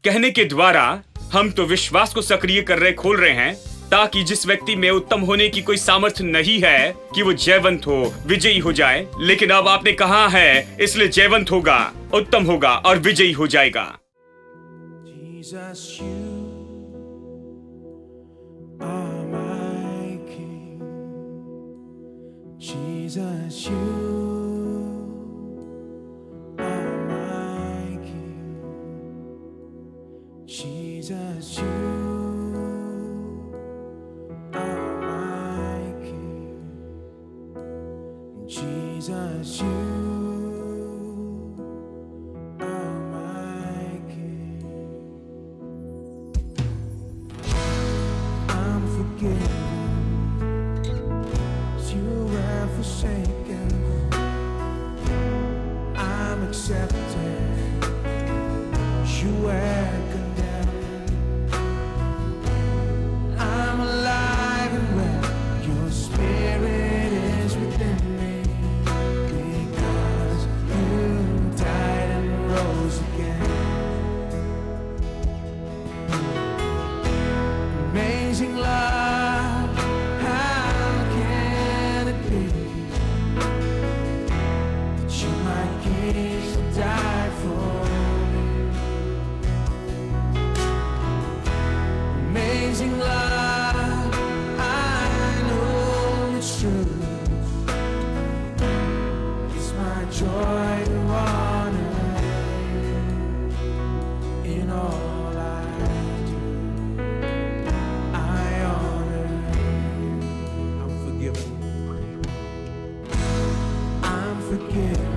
कहने के द्वारा हम तो विश्वास को सक्रिय कर रहे, खोल रहे हैं, ताकि जिस व्यक्ति में उत्तम होने की कोई सामर्थ्य नहीं है कि वो जयवंत हो, विजयी हो जाए। लेकिन अब आपने कहा है, इसलिए जयवंत होगा, उत्तम होगा और विजयी हो जाएगा। Jesus, you are my King. Jesus, you are my King. Jesus, you are my King. Jesus, you are my King. I'm forgiven. You were forsaken. I'm accepted. You were condemned. I'm alive and well. Your spirit is within me. Because you died and rose again. Amazing love, how can it be that you, my King, died for me? Amazing love, I know it's true. It's my joy to honor you in all I do. I honor you. I'm forgiven. I'm forgiven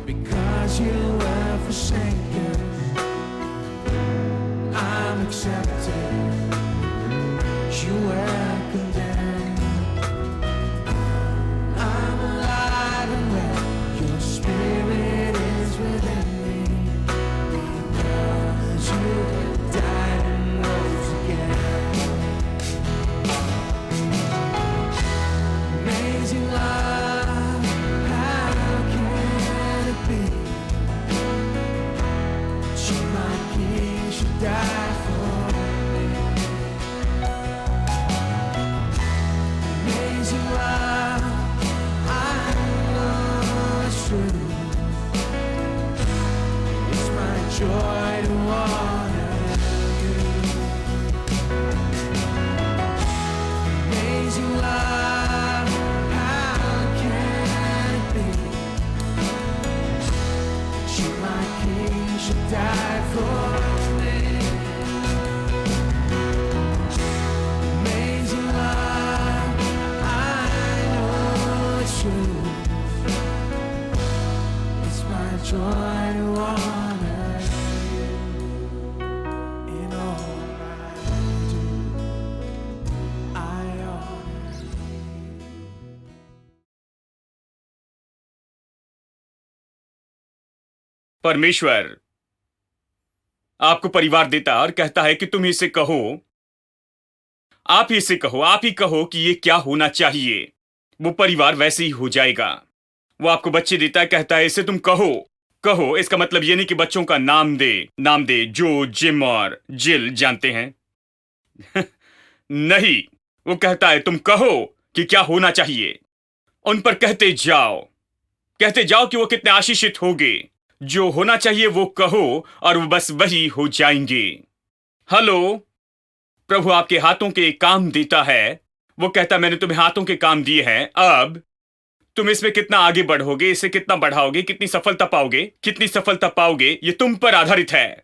because you were forsaken. I'm accepted. You were condemned. I'm alive and well. Your spirit is within me. Because you died and rose again. Amazing love, how can it be that you, my King, should die for me? Amazing love, I know it's true. It's my joy to honor you. Amazing love, how can it be that you, my King, should die for me? Amazing love, I know it's true. It's my joy to honor you in all I do. I honor you. परमेश्वर आपको परिवार देता और कहता है कि तुम इसे कहो, आप ही इसे कहो, आप ही कहो कि ये क्या होना चाहिए, वो परिवार वैसे ही हो जाएगा। वो आपको बच्चे देता है, कहता है इसे तुम कहो। कहो इसका मतलब ये नहीं कि बच्चों का नाम दे जो, जिम और जिल जानते हैं। नहीं, वो कहता है तुम कहो कि क्या होना चाहिए। उन पर कहते जाओ कि वो कितने आशीषित होंगे। जो होना चाहिए वो कहो और वो बस वही हो जाएंगे। हेलो, प्रभु आपके हाथों के काम देता है। वो कहता मैंने तुम्हें हाथों के काम दिए हैं, अब तुम इसमें कितना आगे बढ़ोगे, इसे कितना बढ़ाओगे, कितनी सफलता पाओगे, ये तुम पर आधारित है।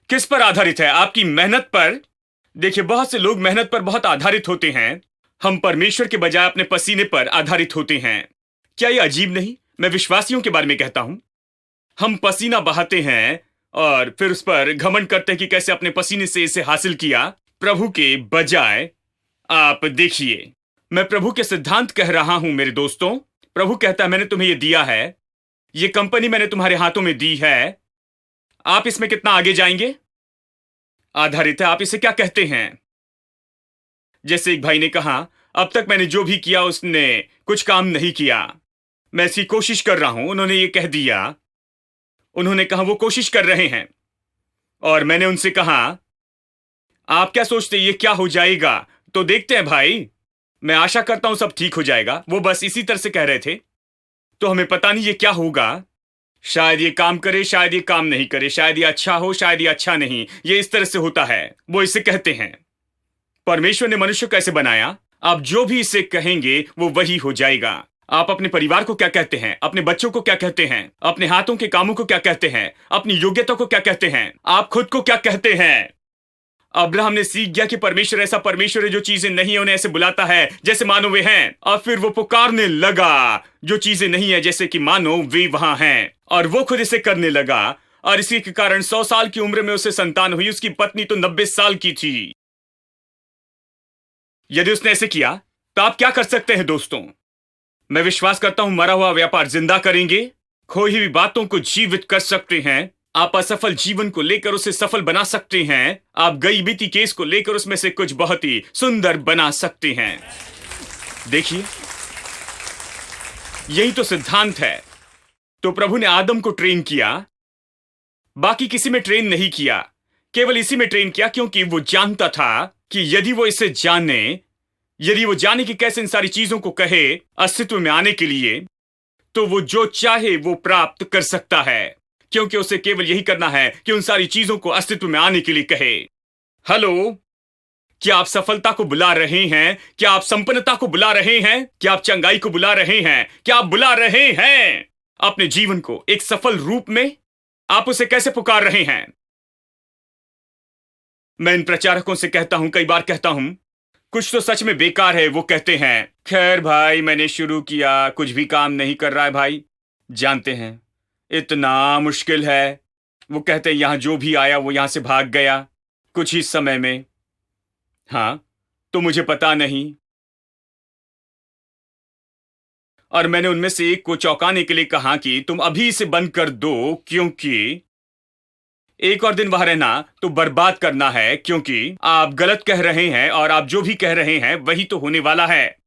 किस पर आधारित है? आपकी मेहनत पर। देखिए, बहुत से लोग मेहनत पर बहुत आधारित होते हैं। हम परमेश्वर के बजाय अपने पसीने पर आधारित होते हैं। क्या यह अजीब नहीं? मैं विश्वासियों के बारे में कहता हूं। हम पसीना बहाते हैं और फिर उस पर घमंड करते हैं कि कैसे अपने पसीने से इसे हासिल किया। प्रभु के बजाय आप देखिए, मैं प्रभु के सिद्धांत कह रहा हूं मेरे दोस्तों। प्रभु कहता है मैंने तुम्हें यह दिया है, ये कंपनी मैंने तुम्हारे हाथों में दी है, आप इसमें कितना आगे जाएंगे आधारित है आप इसे क्या कहते हैं। जैसे एक भाई ने कहा, अब तक मैंने जो भी किया उसने कुछ काम नहीं किया, मैं इसकी कोशिश कर रहा हूं। उन्होंने ये कह दिया, उन्होंने कहा वो कोशिश कर रहे हैं। और मैंने उनसे कहा, आप क्या सोचते ये क्या हो जाएगा? तो देखते हैं भाई, मैं आशा करता हूं सब ठीक हो जाएगा। वो बस इसी तरह से कह रहे थे। तो हमें पता नहीं ये क्या होगा, शायद ये काम करे, शायद ये काम नहीं करे, शायद ये अच्छा हो, शायद ये अच्छा नहीं। ये इस तरह से होता है। वो इसे कहते हैं, परमेश्वर ने मनुष्य को कैसे बनाया, आप जो भी इसे कहेंगे वो वही हो जाएगा। आप अपने परिवार को क्या कहते हैं, अपने बच्चों को क्या कहते हैं, अपने हाथों के कामों को क्या कहते हैं, अपनी योग्यता को क्या कहते हैं, आप खुद को क्या कहते हैं। अब्राहम ने सीख गया कि परमेश्वर ऐसा परमेश्वर है जो चीजें नहीं है उन्हें ऐसे बुलाता है जैसे मानो वे हैं। और फिर वो पुकारने लगा जो चीजें नहीं है जैसे कि मानो वे वहां हैं, और वो खुद इसे करने लगा। और इसी के कारण 100 साल की उम्र में उसे संतान हुई। उसकी पत्नी तो 90 साल की थी। यदि उसने ऐसे किया तो आप क्या कर सकते हैं दोस्तों? मैं विश्वास करता हूं मरा हुआ व्यापार जिंदा करेंगे, खोई हुई बातों को जीवित कर सकते हैं, आप असफल जीवन को लेकर उसे सफल बना सकते हैं, आप गई बीती केस को लेकर उसमें से कुछ बहुत ही सुंदर बना सकते हैं। देखिए, यही तो सिद्धांत है। तो प्रभु ने आदम को ट्रेन किया, बाकी किसी में ट्रेन नहीं किया, केवल इसी में ट्रेन किया क्योंकि वो जानता था कि यदि वो इसे जाने, यदि वो जाने कि कैसे इन सारी चीजों को कहे अस्तित्व में आने के लिए, तो वो जो चाहे वो प्राप्त कर सकता है, क्योंकि उसे केवल यही करना है कि उन सारी चीजों को अस्तित्व में आने के लिए कहे। हेलो, क्या आप सफलता को बुला रहे हैं? क्या आप संपन्नता को बुला रहे हैं? क्या आप चंगाई को बुला रहे हैं? क्या आप बुला रहे हैं अपने जीवन को एक सफल रूप में? आप उसे कैसे पुकार रहे हैं? मैं इन प्रचारकों से कहता हूं, कई बार कहता हूं, कुछ तो सच में बेकार है। वो कहते हैं, खैर भाई मैंने शुरू किया, कुछ भी काम नहीं कर रहा है भाई, जानते हैं इतना मुश्किल है। वो कहते हैं यहां जो भी आया वो यहां से भाग गया कुछ ही समय में। हां, तो मुझे पता नहीं। और मैंने उनमें से एक को चौंकाने के लिए कहा कि तुम अभी इसे बंद कर दो, क्योंकि एक और दिन वहां रहना तो बर्बाद करना है, क्योंकि आप गलत कह रहे हैं और आप जो भी कह रहे हैं वही तो होने वाला है।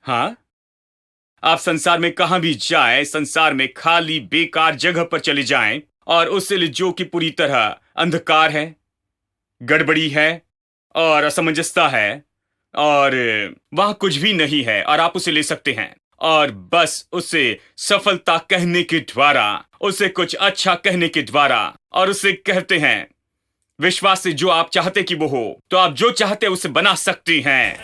हां, आप संसार में कहां भी जाएं, संसार में खाली बेकार जगह पर चले जाएं और उससे ले जो कि पूरी तरह अंधकार है, गड़बड़ी है और असमंजसता है और वहां कुछ भी नहीं है, और आप उसे ले सकते हैं और बस उसे सफलता कहने के द्वारा, उसे कुछ अच्छा कहने के द्वारा, और उसे कहते हैं विश्वास से जो आप चाहते कि वो हो, तो आप जो चाहते उसे बना सकते हैं।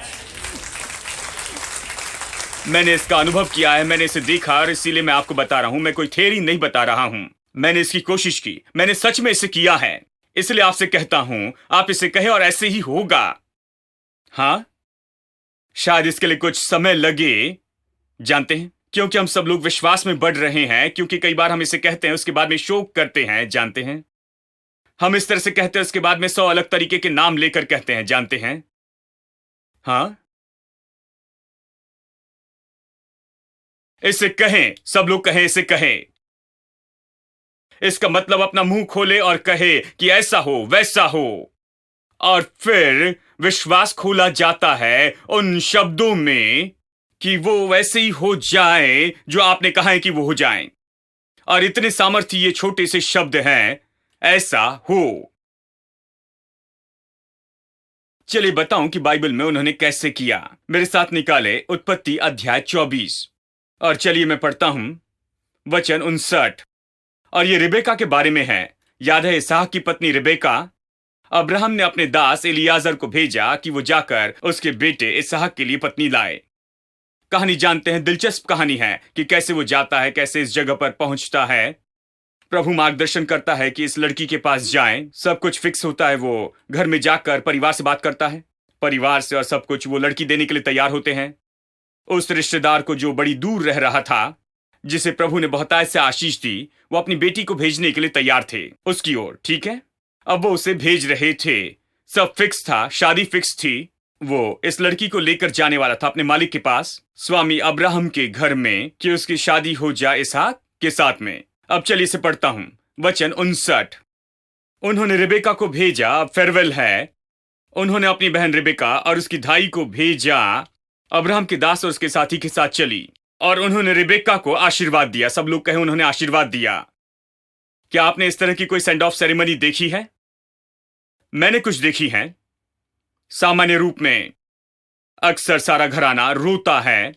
मैंने इसका अनुभव किया है, मैंने इसे देखा और इसीलिए मैं आपको बता रहा हूं। मैं कोई थ्योरी नहीं बता रहा हूं, मैंने इसकी कोशिश की, मैंने सच में इसे किया है। इसलिए आपसे कहता हूं आप इसे कहें और ऐसे ही होगा। हां, शायद इसके लिए कुछ समय लगे, जानते हैं, क्योंकि हम सब लोग विश्वास में बढ़ रहे हैं, क्योंकि कई बार हम इसे कहते हैं उसके बाद में शोक करते हैं, जानते हैं। हम इस तरह से कहते हैं उसके बाद में 100 अलग तरीके के नाम लेकर कहते हैं, जानते हैं। हां, इसे कहें, सब लोग कहें, इसे कहें। इसका मतलब अपना मुंह खोले और कहे कि ऐसा हो वैसा हो, और फिर विश्वास खोला जाता है उन शब्दों में कि वो वैसे ही हो जाए जो आपने कहा है कि वो हो जाएं। और इतने सामर्थ्य ये छोटे से शब्द हैं, ऐसा हो। चलिए बताऊं कि बाइबल में उन्होंने कैसे किया। मेरे साथ निकाले उत्पत्ति अध्याय 24, और चलिए मैं पढ़ता हूं वचन 59। और ये रिबेका के बारे में है। याद है इसहाक की पत्नी रिबेका? अब्राहम ने अपने दास एलियाजर को भेजा कि वो जाकर उसके बेटे इसहाक के लिए पत्नी लाए। कहानी जानते हैं, दिलचस्प कहानी है कि कैसे वो जाता है, कैसे इस जगह पर पहुंचता है। प्रभु मार्गदर्शन करता है कि इस लड़की के पास जाएं, सब कुछ फिक्स होता है। वो घर में जाकर परिवार से बात करता है, परिवार से, और सब कुछ वो लड़की देने के लिए तैयार होते हैं। उस रिश्तेदार को जो बड़ी दूर रह रहा था, जिसे प्रभु ने बहुतायत से आशीष दी, वो अपनी बेटी को भेजने के लिए तैयार थे उसकी ओर, ठीक है। अब वो उसे भेज रहे थे, सब फिक्स था, शादी फिक्स थी। वो इस लड़की को लेकर जाने वाला था अपने मालिक के पास, स्वामी अब्राहम के घर में, कि उसकी शादी हो जाए इसहाक के साथ में। अब चलिए इसे पढ़ता हूं, वचन 59। उन्होंने रिबेका को भेजा, अब फेरवेल है। उन्होंने अपनी बहन रिबेका और उसकी धाई को भेजा, अब्राहम के दास और उसके साथी के साथ चली, और उन्होंने रिबेका को आशीर्वाद दिया। सब लोग कहे उन्होंने आशीर्वाद दिया। क्या आपने इस तरह की कोई सेंड ऑफ सेरेमनी देखी है? मैंने कुछ देखी है। सामान्य रूप में अक्सर सारा घराना रोता है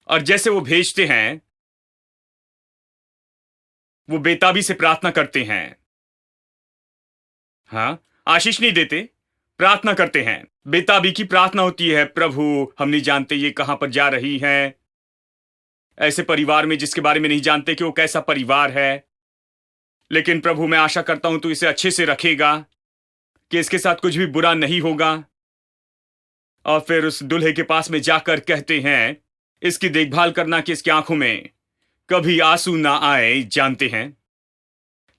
और जैसे वो भेजते हैं, वो बेताबी से प्रार्थना करते हैं। हाँ, आशीष नहीं देते, प्रार्थना करते हैं। बेताबी की प्रार्थना होती है, प्रभु हम नहीं जानते ये कहां पर जा रही है, ऐसे परिवार में जिसके बारे में नहीं जानते कि वो कैसा परिवार है, लेकिन प्रभु मैं आशा करता हूं तू इसे अच्छे से रखेगा, कि इसके साथ कुछ भी बुरा नहीं होगा। और फिर उस दूल्हे के पास में जाकर कहते हैं, इसकी देखभाल करना कि इसकी आंखों में कभी आंसू ना आए। जानते हैं,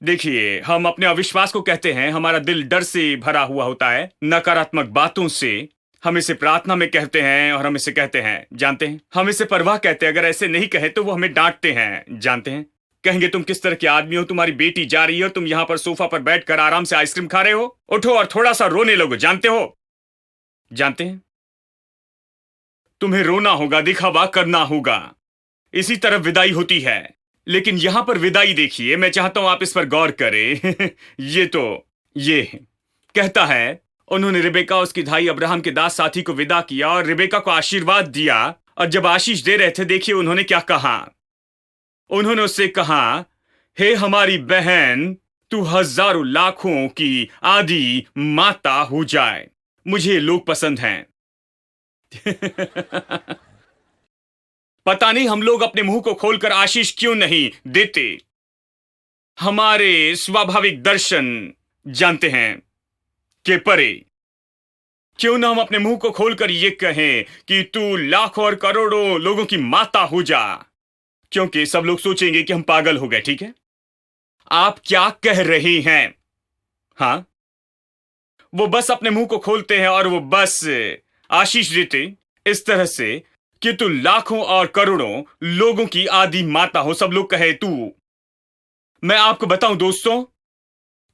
देखिए, हम अपने अविश्वास को कहते हैं, हमारा दिल डर से भरा हुआ होता है, नकारात्मक बातों से। हम इसे प्रार्थना में कहते हैं और हम इसे कहते हैं, जानते हैं, हम इसे परवाह कहते हैं। अगर ऐसे नहीं कहे तो वो हमें डांटते हैं। जानते हैं, कहेंगे तुम किस तरह के आदमी हो, तुम्हारी बेटी जा रही है और तुम यहां पर सोफा पर बैठकर आराम से आइसक्रीम खा रहे हो, उठो और थोड़ा सा रोने लगो। जानते हो, जानते हैं, तुम्हें रोना होगा, दिखावा करना होगा। इसी तरह विदाई होती है। लेकिन यहां पर विदाई देखिए, मैं चाहता हूं आप इस पर गौर करें। ये कहता है, उन्होंने रिबेका उसकी भाई अब्राहम के दास साथी को विदा किया और रिबेका को आशीर्वाद दिया। और जब आशीष दे रहे थे, देखिए उन्होंने क्या कहा। उन्होंने उससे कहा, हे हमारी बहन, तू हजारों लाखों की आदि माता हो जाए। मुझे लोग पसंद हैं। पता नहीं हम लोग अपने मुंह को खोलकर आशीष क्यों नहीं देते। हमारे स्वाभाविक दर्शन, जानते हैं, के परे क्यों ना हम अपने मुंह को खोलकर ये कहें कि तू लाखों और करोड़ों लोगों की माता हो जा, क्योंकि सब लोग सोचेंगे कि हम पागल हो गए। ठीक है, आप क्या कह रहे हैं? हां, वो बस अपने मुंह को खोलते हैं और वो बस आशीष देते इस तरह से कि तू लाखों और करोड़ों लोगों की आदि माता हो। सब लोग कहे तू। मैं आपको बताऊं दोस्तों,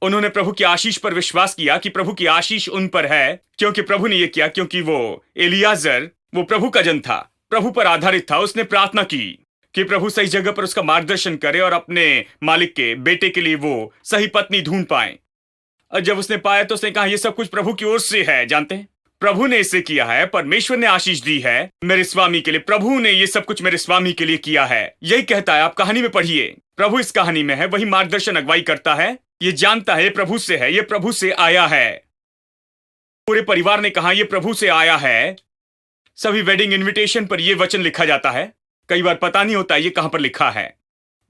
उन्होंने प्रभु की आशीष पर विश्वास किया कि प्रभु की आशीष उन पर है, क्योंकि प्रभु ने यह किया, क्योंकि वो एलियाजर, वो प्रभु का जन था, प्रभु पर आधारित था। उसने प्रार्थना की कि प्रभु सही जगह पर उसका मार्गदर्शन करे और अपने मालिक के बेटे के लिए वो सही पत्नी ढूंढ पाए। और जब उसने पाया तो उसने कहा, यह सब कुछ प्रभु की ओर से है। जानते हैं, प्रभु ने इसे किया है, परमेश्वर ने आशीष दी है मेरे स्वामी के लिए। प्रभु ने ये सब कुछ मेरे स्वामी के लिए किया है। यही कहता है, आप कहानी में पढ़िए, प्रभु इस कहानी में है, वही मार्गदर्शन अगुवाई करता है। ये जानता है प्रभु से है, ये प्रभु से आया है। पूरे परिवार ने कहा ये प्रभु से आया है। सभी वेडिंग इनविटेशन पर यह वचन लिखा जाता है। कई बार पता नहीं होता ये कहां पर लिखा है।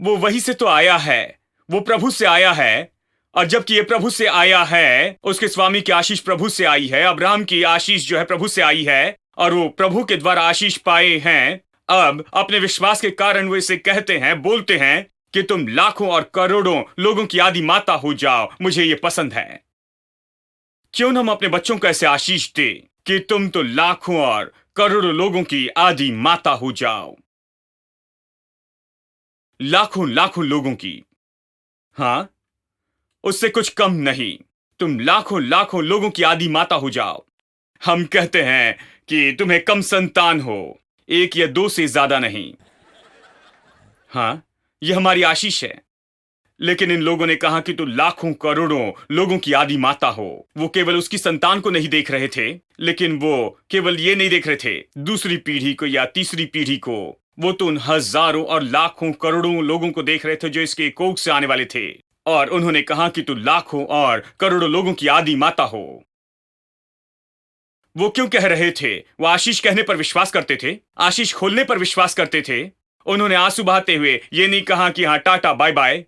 वो वही से तो आया है, वो प्रभु से आया है। और जबकि ये प्रभु से आया है, उसके स्वामी की आशीष प्रभु से आई है, अब्राहम की आशीष जो है प्रभु से आई है, और वो प्रभु के द्वारा आशीष पाए हैं। अब अपने विश्वास के कारण वो इसे कहते हैं, बोलते हैं कि तुम लाखों और करोड़ों लोगों की आदि माता हो जाओ। मुझे ये पसंद है। क्यों न हम अपने बच्चों को ऐसे आशीष दे कि तुम तो लाखों और करोड़ों लोगों की आदि माता हो जाओ। लाखों लाखों लोगों की, हां, उससे कुछ कम नहीं। तुम लाखों लाखों लोगों की आदि माता हो जाओ। हम कहते हैं कि तुम्हें कम संतान हो, 1 या 2 से ज्यादा नहीं। हां, यह हमारी आशीष है। लेकिन इन लोगों ने कहा कि तू लाखों करोड़ों लोगं की आदि माता हो। वो केवल उसकी संतान को नहीं देख रहे थे, लेकिन वो केवल ये नहीं देख रहे थे दूसरी पीढ़ी को या तीसरी पीढ़ी को। वो तो उन हजारों और लाखों करोड़ों लोगों को देख रहे थे जो इसके कोख से आने वाले थे। और उन्होंने कहा कि तू लाखों और करोड़ों लोगों की आदि माता हो। वो क्यों कह रहे थे? वो आशीष कहने पर विश्वास करते थे, आशीष खोलने पर विश्वास करते थे। उन्होंने आंसू बहाते हुए ये नहीं कहा कि हाँ टाटा बाय बाय।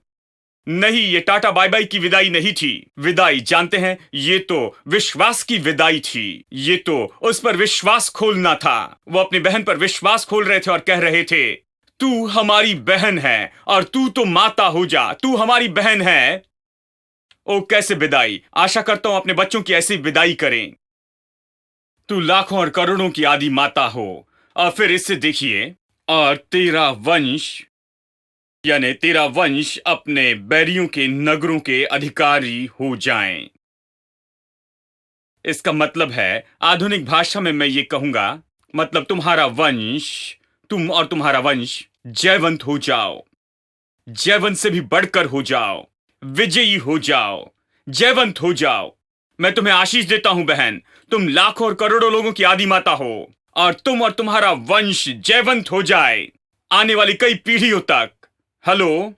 नहीं, ये टाटा बाय बाय की विदाई नहीं थी। विदाई, जानते हैं, ये तो विश्वास की विदाई थी। ये तो उस पर विश्वास खोलना था। वो अपनी बहन पर विश्वास खोल रहे थे और कह रहे थे, तू हमारी बहन है और तू तो माता हो जा, तू हमारी बहन है। ओ कैसे विदाई! आशा करता हूं अपने बच्चों की ऐसी विदाई करें। तू लाखों और करोड़ों की आदि माता हो। और फिर इससे देखिए, और तेरा वंश, यानी तेरा वंश अपने बैरियों के नगरों के अधिकारी हो जाएं। इसका मतलब है, आधुनिक भाषा में मैं ये कहूंगा, मतलब तुम्हारा वंश, तुम और तुम्हारा वंश जयवंत हो जाओ। जयवंत से भी बढ़कर हो जाओ, विजयी हो जाओ, जयवंत हो जाओ। मैं तुम्हें आशीष देता हूं बहन, तुम लाखों और करोड़ों लोगों की आदि माता हो और तुम और तुम्हारा वंश जयवंत हो जाए आने वाली कई पीढ़ियों तक। हेलो।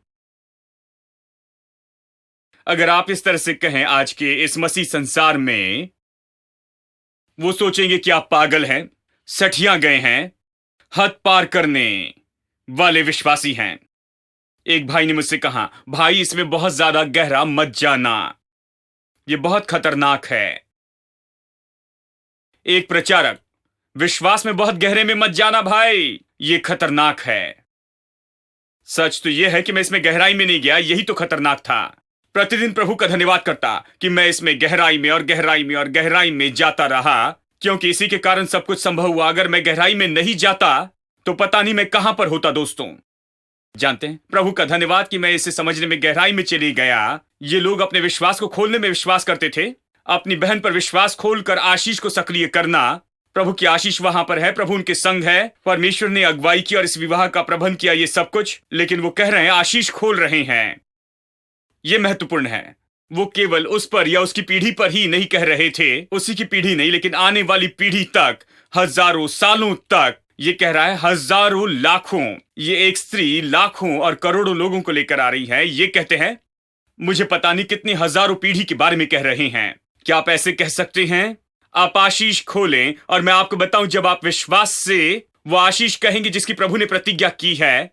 अगर आप इस तरह से कहें आज के इस मसीह संसार में, वो सोचेंगे कि आप पागल हैं, सठिया गए हैं, हद पार करने वाले विश्वासी हैं। एक भाई ने मुझसे कहा, भाई इसमें बहुत ज्यादा गहरा मत जाना, ये बहुत खतरनाक है। एक प्रचारक, विश्वास में बहुत गहरे में मत जाना भाई, ये खतरनाक है। सच तो यह है कि मैं इसमें गहराई में नहीं गया, यही तो खतरनाक था। प्रतिदिन प्रभु का धन्यवाद करता कि मैं इसमें गहराई में और गहराई में और गहराई में जाता रहा, क्योंकि इसी के कारण सब कुछ संभव हुआ। अगर मैं गहराई में नहीं जाता तो पता नहीं मैं कहां पर होता। दोस्तों जानते हैं, प्रभु का धन्यवाद कि मैं इसे समझने में गहराई में चली गया। ये लोग अपने विश्वास को खोलने में विश्वास करते थे, अपनी बहन पर विश्वास खोलकर आशीष को सक्रिय करना। प्रभु की आशीष वहां पर है, प्रभु उनके संग है, परमेश्वर ने अगुवाई की और इस विवाह का प्रबंध किया, ये सब कुछ। लेकिन वो कह रहे हैं आशीष खोल रहे हैं। ये महत्वपूर्ण है। वो केवल उस पर या उसकी पीढ़ी पर ही नहीं कह रहे थे, उसी की पीढ़ी नहीं लेकिन आने वाली पीढ़ी तक, हजारों सालों तक। ये कह रहा है हजारों लाखों। ये एक स्त्री लाखों और करोड़ों लोगों को लेकर आ रही है। ये कहते हैं, मुझे पता नहीं कितनी हजारों पीढ़ी के बारे में कह रहे हैं। क्या आप ऐसे कह सकते हैं? आप आशीष खोलें और मैं आपको बताऊं, जब आप विश्वास से वो आशीष कहेंगे जिसकी प्रभु ने प्रतिज्ञा की है,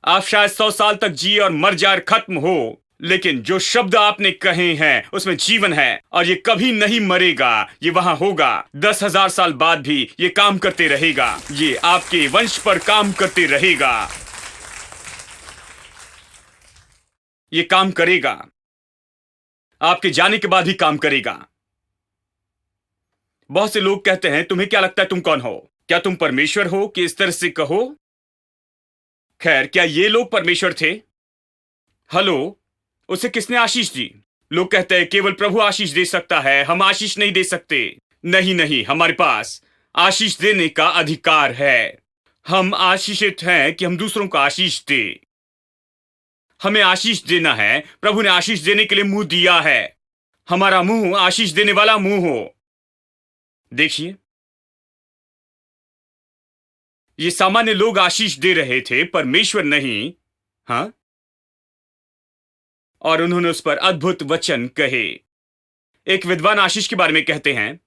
आप शायद 100 साल तक जिए और मर जाए, खत्म हो, लेकिन जो शब्द आपने कहे हैं उसमें जीवन है और ये कभी नहीं मरेगा। ये वहां होगा 10,000 साल बाद भी ये काम करते रहेगा। ये आपके वंश पर काम करते रहेगा। ये काम करेगा, आपके जाने के बाद ही काम करेगा। बहुत से लोग कहते हैं, तुम्हें क्या लगता है तुम कौन हो? क्या तुम परमेश्वर हो कि इस तरह से कहो? खैर, क्या ये लोग परमेश्वर थे? हेलो, उसे किसने आशीष दी? लोग कहते हैं केवल प्रभु आशीष दे सकता है, हम आशीष नहीं दे सकते। नहीं नहीं, हमारे पास आशीष देने का अधिकार है। हम आशीषित हैं कि हम दूसरों को आशीष दे। हमें आशीष देना है। प्रभु ने आशीष देने के लिए मुंह दिया है। हमारा मुंह आशीष देने वाला मुंह हो। देखिए, ये सामान्य लोग आशीष दे रहे थे, परमेश्वर नहीं। हां, और उन्होंने उस पर अद्भुत वचन कहे। एक विद्वान आशीष के बारे में कहते हैं,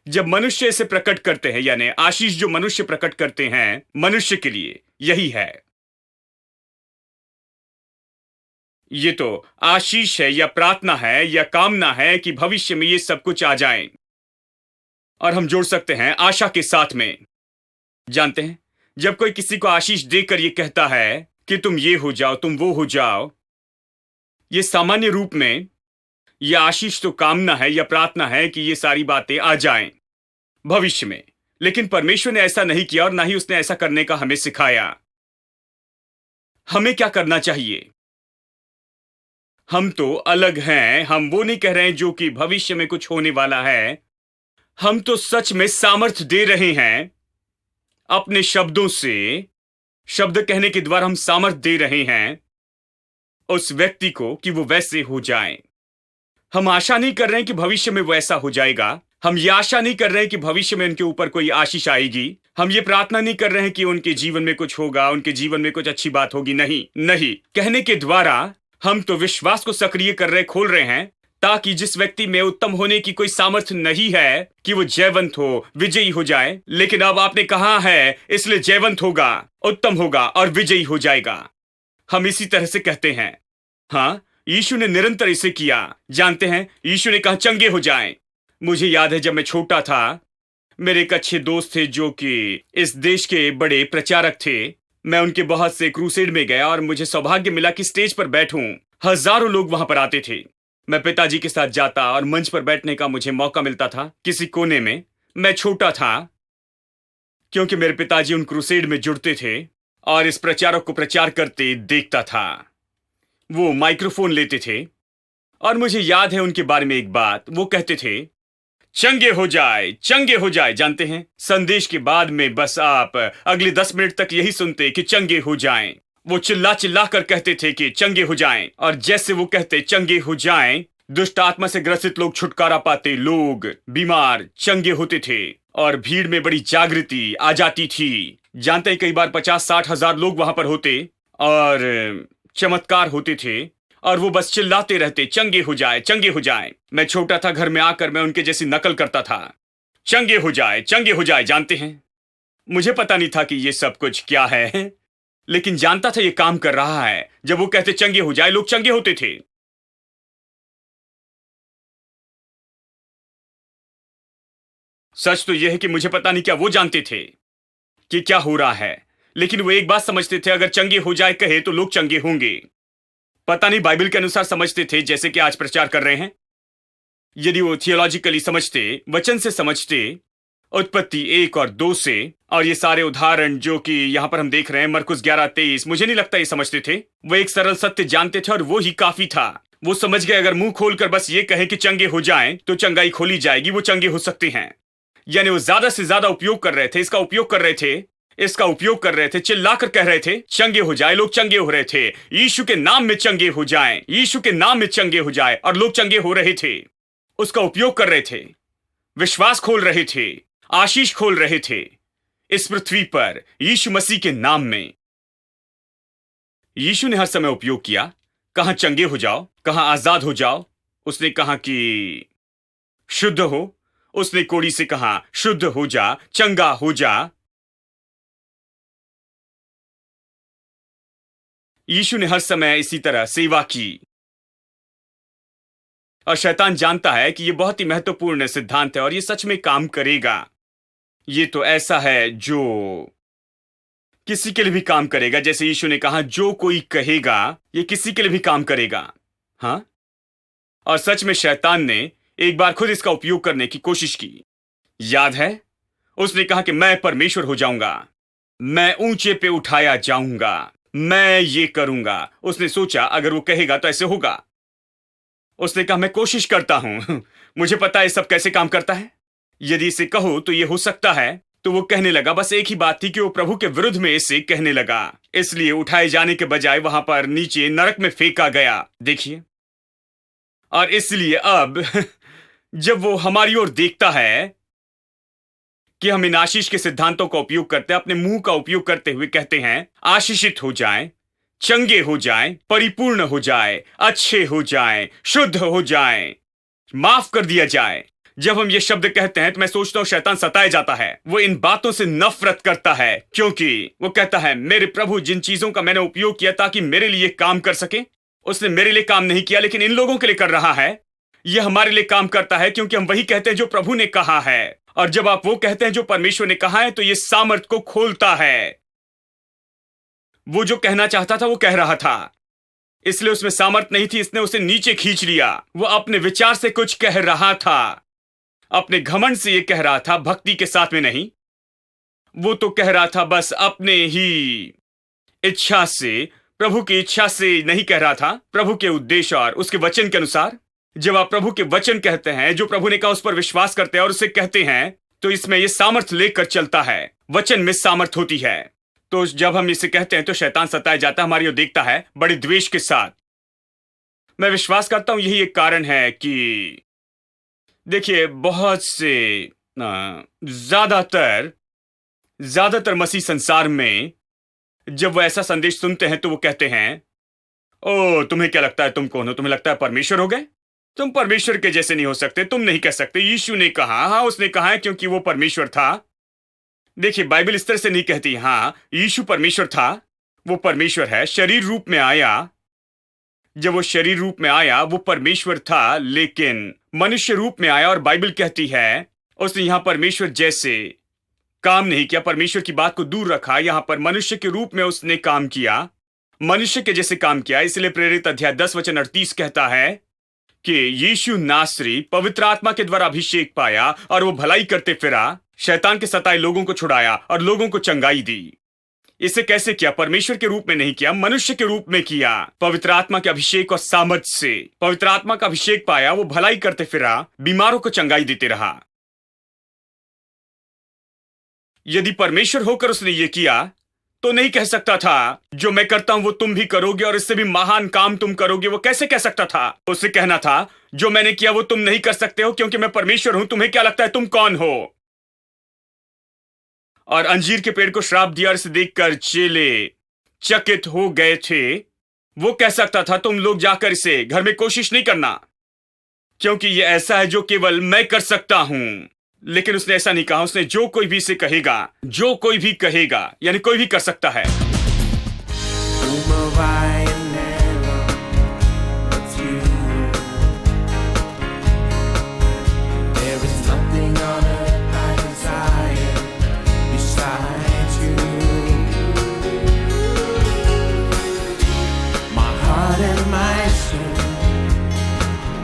जब मनुष्य इसे प्रकट करते हैं, यानी आशीष जो मनुष्य प्रकट करते हैं, मनुष्य के लिए यही है। ये तो आशीष है या प्रार्थना है या कामना है कि भविष्य में ये सब कुछ आ जाए। और हम जोड़ सकते हैं आशा के साथ में। जानते हैं, जब कोई किसी को आशीष देकर ये कहता है कि तुम ये हो जाओ, तुम वो हो जाओ, ये सामान्य रूप में यह आशीष तो कामना है या प्रार्थना है कि ये सारी बातें आ जाएं भविष्य में। लेकिन परमेश्वर ने ऐसा नहीं किया और ना ही उसने ऐसा करने का हमें सिखाया। हमें क्या करना चाहिए? हम तो अलग हैं। हम वो नहीं कह रहे हैं जो कि भविष्य में कुछ होने वाला है। हम तो सच में सामर्थ्य दे रहे हैं अपने शब्दों से। शब्द कहने के द्वारा हम सामर्थ्य दे रहे हैं उस व्यक्ति को कि वो वैसे हो जाए। हम आशा नहीं कर रहे हैं कि भविष्य में वो ऐसा हो जाएगा। हम ये आशा नहीं कर रहे हैं कि भविष्य में उनके ऊपर कोई आशीष आएगी। हम ये प्रार्थना नहीं कर रहे हैं कि उनके जीवन में कुछ होगा, उनके जीवन में कुछ अच्छी बात होगी। नहीं नहीं, कहने के द्वारा हम तो विश्वास को सक्रिय कर रहे, खोल रहे हैं, ताकि जिस व्यक्ति में उत्तम होने की कोई सामर्थ्य नहीं है कि वो जयवंत हो, विजयी हो जाए। लेकिन अब आपने कहा है, इसलिए जयवंत होगा, उत्तम होगा और विजयी हो जाएगा। हम इसी तरह से कहते हैं। हाँ, यीशु ने निरंतर इसे किया। जानते हैं, यीशु ने कहा चंगे हो जाएं। मुझे याद है, जब मैं छोटा था, मेरे एक अच्छे दोस्त थे जो कि इस देश के बड़े प्रचारक थे। मैं उनके बहुत से क्रूसेड में गया और मुझे सौभाग्य मिला कि स्टेज पर बैठूं। हजारों लोग वहां पर आते थे। मैं पिताजी के साथ जाता और मंच पर बैठने का मुझे मौका मिलता था किसी कोने में। मैं छोटा था क्योंकि मेरे पिताजी उन क्रूसेड में जुड़ते थे और इस प्रचारक को प्रचार करते देखता था। वो माइक्रोफोन लेते थे और मुझे याद है उनके बारे में एक बात। वो कहते थे, चंगे हो जाए, चंगे हो जाए। जानते हैं, संदेश के बाद में बस आप अगले 10 मिनट तक यही सुनते कि चंगे हो जाएं। वो चिल्ला चिल्ला कर कहते थे कि चंगे हो जाएं, और जैसे वो कहते चंगे हो जाएं, दुष्ट आत्मा से ग्रसित लोग छुटकारा पाते, लोग बीमार चंगे होते थे और भीड़ में बड़ी जागृति आ जाती थी। जानते हैं, कई बार 50-60 हजार लोग वहां पर होते और चमत्कार होते थे और वो बस चिल्लाते रहते चंगे हो जाए, चंगे हो जाए। मैं छोटा था, घर में आकर मैं उनके जैसी नकल करता था, चंगे हो जाए, चंगे हो जाए। जानते हैं, मुझे पता नहीं था कि ये सब कुछ क्या है, लेकिन जानता था ये काम कर रहा है। जब वो कहते चंगे हो जाए, लोग चंगे होते थे। सच तो यह है कि मुझे पता नहीं क्या वो जानते थे कि क्या हो रहा है, लेकिन वो एक बात समझते थे, अगर चंगे हो जाए कहे तो लोग चंगे होंगे। पता नहीं बाइबल के अनुसार समझते थे, जैसे कि आज प्रचार कर रहे हैं। यदि वो थियोलॉजिकली समझते, वचन से समझते, उत्पत्ति 1 और 2 से, और ये सारे उदाहरण जो कि यहां पर हम देख रहे हैं, मरकुस 11:23, मुझे नहीं लगता ये समझते थे। वो एक सरल सत्य जानते थे और वो ही काफी था। वो समझ गए अगर मुंह खोलकर बस ये कहे कि चंगे हो जाएं तो चंगाई खोली जाएगी, वो चंगे हो सकते हैं। यानी वो ज्यादा से ज्यादा उपयोग कर रहे थे, इसका उपयोग कर रहे थे, इसका उपयोग कर रहे थे, चिल्लाकर कह रहे थे चंगे हो जाए, लोग चंगे हो रहे थे। यीशु के नाम में चंगे हो जाएं, यीशु के नाम में चंगे हो जाए, और लोग चंगे हो रहे थे। उसका उपयोग कर रहे थे, विश्वास खोल रहे थे, आशीष खोल रहे थे इस पृथ्वी पर यीशु मसीह के नाम में। यीशु ने हर समय उपयोग किया। कहां चंगे हो जाओ, कहां आजाद हो जाओ। उसने कहा कि शुद्ध हो, उसने कोड़ी से कहा शुद्ध हो जा, चंगा हो जा। यीशु ने हर समय इसी तरह सेवा की। और शैतान जानता है कि यह बहुत ही महत्वपूर्ण सिद्धांत है और यह सच में काम करेगा। ये तो ऐसा है जो किसी के लिए भी काम करेगा। जैसे यीशु ने कहा जो कोई कहेगा, ये किसी के लिए भी काम करेगा। हां, और सच में शैतान ने एक बार खुद इसका उपयोग करने की कोशिश की। याद है, उसने कहा कि मैं परमेश्वर हो जाऊंगा, मैं ऊंचे पे उठाया जाऊंगा, मैं ये करूंगा। उसने सोचा अगर वो कहेगा तो ऐसे होगा। उसने कहा मैं कोशिश करता हूं, मुझे पता है सब कैसे काम करता है, यदि इसे कहो तो ये हो सकता है। तो वो कहने लगा, बस एक ही बात थी कि वो प्रभु के विरुद्ध में इसे कहने लगा। इसलिए उठाए जाने के बजाय वहां पर नीचे नरक में फेंका गया। देखिए, और इसलिए अब जब वो हमारी ओर देखता है कि हम इन आशीष के सिद्धांतों का उपयोग करते हैं, अपने मुंह का उपयोग करते हुए कहते हैं आशीषित हो जाएं, चंगे हो जाएं, परिपूर्ण हो जाएं, अच्छे हो जाएं, शुद्ध हो जाएं, माफ कर दिया जाए। जब हम ये शब्द कहते हैं तो मैं सोचता हूं शैतान सताया जाता है। वो इन बातों से नफरत करता है, क्योंकि वो कहता है मेरे प्रभु, जिन चीजों का मैंने उपयोग किया ताकि मेरे लिए काम कर सके, उसने मेरे लिए काम नहीं किया, लेकिन इन लोगों के लिए कर रहा है। यह हमारे लिए काम करता है क्योंकि हम वही कहते हैं जो प्रभु ने कहा है। और जब आप वो कहते हैं जो परमेश्वर ने कहा है, तो यह सामर्थ को खोलता है। वो जो कहना चाहता था वो कह रहा था, इसलिए उसमें सामर्थ नहीं थी, इसने उसे नीचे खींच लिया। वो अपने विचार से कुछ कह रहा था, अपने घमंड से ये कह रहा था, भक्ति के साथ में नहीं। वो तो कह रहा था बस अपने ही इच्छा से, प्रभु की इच्छा से नहीं कह रहा था, प्रभु के उद्देश्य और उसके वचन के अनुसार। जब आप प्रभु के वचन कहते हैं, जो प्रभु ने कहा उस पर विश्वास करते हैं और उसे कहते हैं, तो इसमें यह सामर्थ लेकर चलता है। वचन में सामर्थ होती है। तो जब हम इसे कहते हैं तो शैतान सताया जाता है, हमारी ओर देखता है बड़े द्वेष के साथ। मैं विश्वास करता हूं यही एक कारण है कि देखिए, बहुत से ज्यादातर मसीह संसार में जब वो ऐसा संदेश सुनते हैं तो वो कहते हैं, ओ तुम्हें क्या लगता है तुम कौन हो? तुम्हें लगता है परमेश्वर हो गए? तुम परमेश्वर के जैसे नहीं हो सकते, तुम नहीं कह सकते। यीशु ने कहा, हाँ उसने कहा है क्योंकि वो परमेश्वर था। देखिए, बाइबल इस तरह से नहीं कहती। हाँ, यीशु परमेश्वर था, वो परमेश्वर है, शरीर रूप में आया। जब वो शरीर रूप में आया वो परमेश्वर था, लेकिन मनुष्य रूप में आया। और बाइबल कहती है उसने यहां परमेश्वर जैसे काम नहीं किया, परमेश्वर की बात को दूर रखा। यहां पर मनुष्य के रूप में उसने काम किया, मनुष्य के जैसे काम किया। इसलिए प्रेरित अध्याय 10:38 कहता है कि यीशु नासरी पवित्र आत्मा के द्वारा अभिषेक पाया और वो भलाई करते फिरा, शैतान के सताए लोगों को छुड़ाया और लोगों को चंगाई दी। इसे कैसे किया? परमेश्वर के रूप में नहीं किया, मनुष्य के रूप में किया। पवित्र आत्मा के अभिषेक और सामर्थ से पवित्र आत्मा का अभिषेक पाया, वो भलाई करते फिरा, बीमारों को चंगाई देते रहा। यदि परमेश्वर होकर उसने ये किया तो नहीं कह सकता था जो मैं करता हूं वो तुम भी करोगे और इससे भी महान काम तुम करोगे। वो कैसे कह सकता था? उसे कहना था जो मैंने किया वो तुम नहीं कर सकते हो क्योंकि मैं परमेश्वर हूं। तुम्हें क्या लगता है तुम कौन हो? और अंजीर के पेड़ को श्राप दिया और इसे देखकर चेले चकित हो गए थे। वो कह सकता था तुम लोग जाकर इसे घर में कोशिश नहीं करना क्योंकि ये ऐसा है जो केवल मैं कर सकता हूं। लेकिन उसने ऐसा नहीं कहा। उसने जो कोई भी इसे कहेगा, जो कोई भी कहेगा, यानी कोई भी कर सकता है। Whom have I never but you? There is nothing on earth I desire besides you. My heart and my soul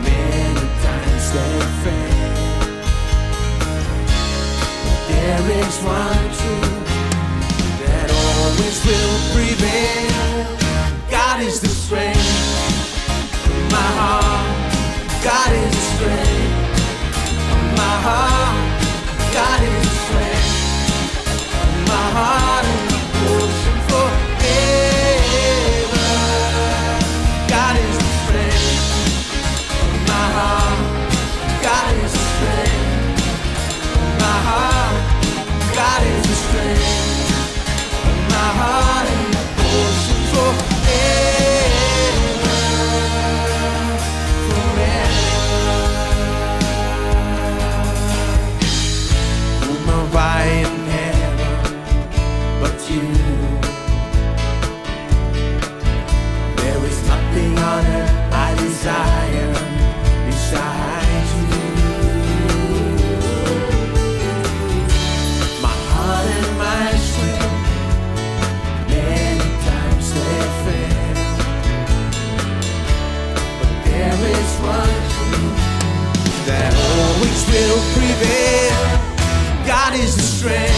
many times they fail. There is one truth that always will prevail. God is the strength of my heart. God is the strength of my heart. God is the strength of my heart and the portion forever. God is the strength of my heart. God is the strength of my heart. God is the strength of my heart and the portion forever, forever. Whom have I in heaven but you? There is nothing on earth I desire besides you. That always will prevail. God is the strength